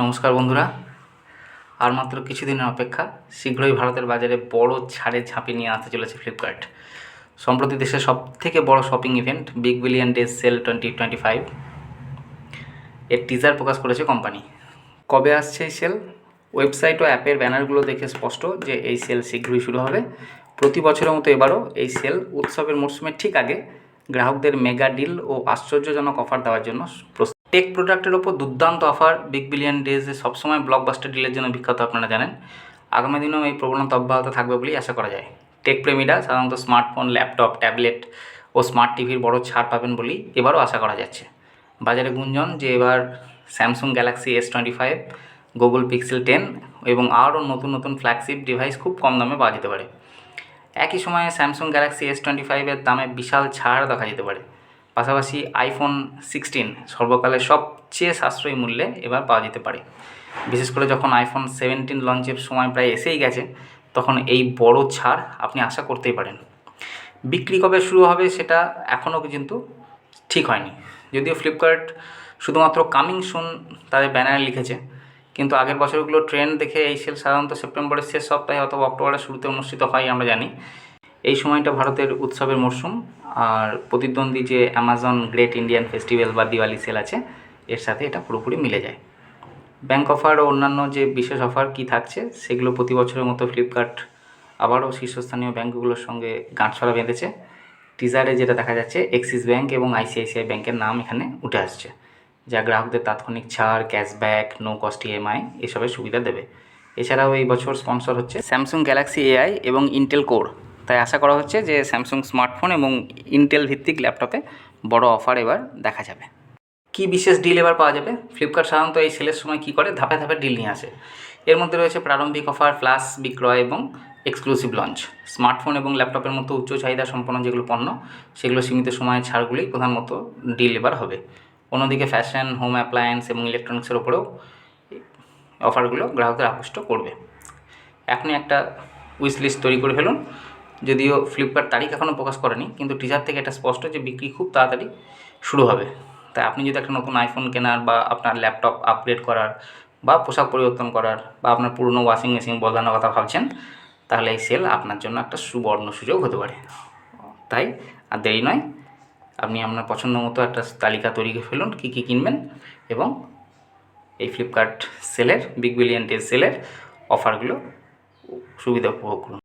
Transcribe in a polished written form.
নমস্কার বন্ধুরা, আর মাত্র কিছুদিনের অপেক্ষা, শীঘ্রই ভারতের বাজারে বড় ছাড়ের ঝাঁপি নিয়ে আসতে চলেছে ফ্লিপকার্ট। সম্প্রতি দেশের সবথেকে বড় shopping event big billion days sale 2025 এর টিজার প্রকাশ করেছে কোম্পানি। কবে আসছে এই সেল? ওয়েবসাইট ও অ্যাপের ব্যানারগুলো দেখে স্পষ্ট যে এই সেল শীঘ্রই শুরু হবে। প্রতি বছরের মতো এবারও এই সেল উৎসবের মরশুমের ঠিক আগে গ্রাহকদের মেগা ডিল ও আশ্চর্যজনক অফার দেওয়ার জন্য টেক প্রোডাক্টের ওপর দুর্দান্ত অফার বিগ বিলিয়ন ডেজে সবসময় ব্লকবাস্টার ডিলের জন্য বিখ্যাত, আপনারা জানেন। আগামী দিনেও এই প্রবণতা অব্যাহত থাকবে বলেই আশা করা যায়। টেক প্রেমীরা সাধারণত স্মার্টফোন, ল্যাপটপ, ট্যাবলেট ও স্মার্ট টিভির বড় ছাড় পাবেন বলেই এবারও আশা করা যাচ্ছে। বাজারে গুঞ্জন যে এবার Samsung Galaxy S25, Google pixel 10 এবং আরও নতুন নতুন ফ্ল্যাগশিপ ডিভাইস খুব কম দামে পাওয়া যেতে পারে। একই সময়ে স্যামসাং গ্যালাক্সি S25-এর দামে বিশাল ছাড় দেখা যেতে পারে। পাশাপাশি আইফোন 16 সর্বকালের সবচেয়ে সাশ্রয়ী মূল্যে এবার পাওয়া যেতে পারে। বিশেষ করে যখন আইফোন 17 লঞ্চের সময় প্রায় এসেই গেছে, তখন এই বড় ছাড় আপনি আশা করতেই পারেন। বিক্রি কবে শুরু হবে সেটা এখনও কিন্তু ঠিক হয়নি, যদিও ফ্লিপকার্ট শুধুমাত্র কামিং সুন তাদের ব্যানারে লিখেছে, কিন্তু আগের বছরগুলো ট্রেন্ড দেখে এই সেল সাধারণত সেপ্টেম্বরের শেষ সপ্তাহে অথবা অক্টোবরের শুরুতে অনুষ্ঠিত হয় আমরা জানি। এই সময়টা ভারতের উৎসবের মরশুম, আর প্রতিদ্বন্দ্বী যে অ্যামাজন গ্রেট ইন্ডিয়ান ফেস্টিভ্যাল বা দিওয়ালি সেল আছে, এর সাথে এটা পুরোপুরি মিলে যায়। ব্যাংক অফার ও অন্যান্য যে বিশেষ অফার কী থাকছে সেগুলো প্রতি বছরের মতো ফ্লিপকার্ট আবারও শীর্ষস্থানীয় ব্যাঙ্কগুলোর সঙ্গে গাঁটছড়া বেঁধেছে। টিজারে যেটা দেখা যাচ্ছে, এক্সিস ব্যাঙ্ক এবং ICICI ব্যাঙ্কের নাম এখানে উঠে আসছে, যা গ্রাহকদের তাৎক্ষণিক ছাড়, ক্যাশব্যাক, নো কস্ট EMI এসবের সুবিধা দেবে। এছাড়াও এই বছর স্পন্সর হচ্ছে স্যামসাং গ্যালাক্সি AI এবং ইন্টেল কোর। তাই আশা করা হচ্ছে যে স্যামসাং স্মার্টফোন এবং ইন্টেল ভিত্তিক ল্যাপটপে বড় অফার এবার দেখা যাবে। কি বিশেষ ডিল এবার পাওয়া যাবে? ফ্লিপকার্ট সাধারণত এই সেলের সময় কী করে, ধাপে ধাপে ডিল নিয়ে আসে। এর মধ্যে রয়েছে প্রারম্ভিক অফার, ফ্ল্যাশ বিক্রয় এবং এক্সক্লুসিভ লঞ্চ। স্মার্টফোন এবং ল্যাপটপের মতো উচ্চ চাহিদা সম্পন্ন যেগুলো পণ্য, সেগুলো সীমিত সময়ের ছাড়গুলি প্রধানত ডিল এবার হবে। অন্যদিকে ফ্যাশন, হোম অ্যাপ্লায়েন্স এবং ইলেকট্রনিক্সের ওপরেও অফারগুলো গ্রাহকদের আকৃষ্ট করবে। এখনই একটা উইশ লিস্ট তৈরি করে ফেলুন। যদিও ফ্লিপকার্ট তারিখ এখনও প্রকাশ করেনি, কিন্তু টিজার থেকে এটা স্পষ্ট যে বিক্রি খুব তাড়াতাড়ি শুরু হবে। তাই আপনি যদি একটা নতুন আইফোন কেনার বা আপনার ল্যাপটপ আপগ্রেড করার বা পোশাক পরিবর্তন করার বা আপনার পুরনো ওয়াশিং মেশিন বদলানোর কথা ভাবছেন, তাহলে এই সেল আপনার জন্য একটা সুবর্ণ সুযোগ হতে পারে। তাই আর দেরি নয়, আপনি আপনার পছন্দ মতো একটা তালিকা তৈরি করে ফেলুন কী কী কিনবেন, এবং এই ফ্লিপকার্ট সেলের বিগ বিলিয়ন ডেজ সেলের অফারগুলো সুবিধা উপভোগ করুন।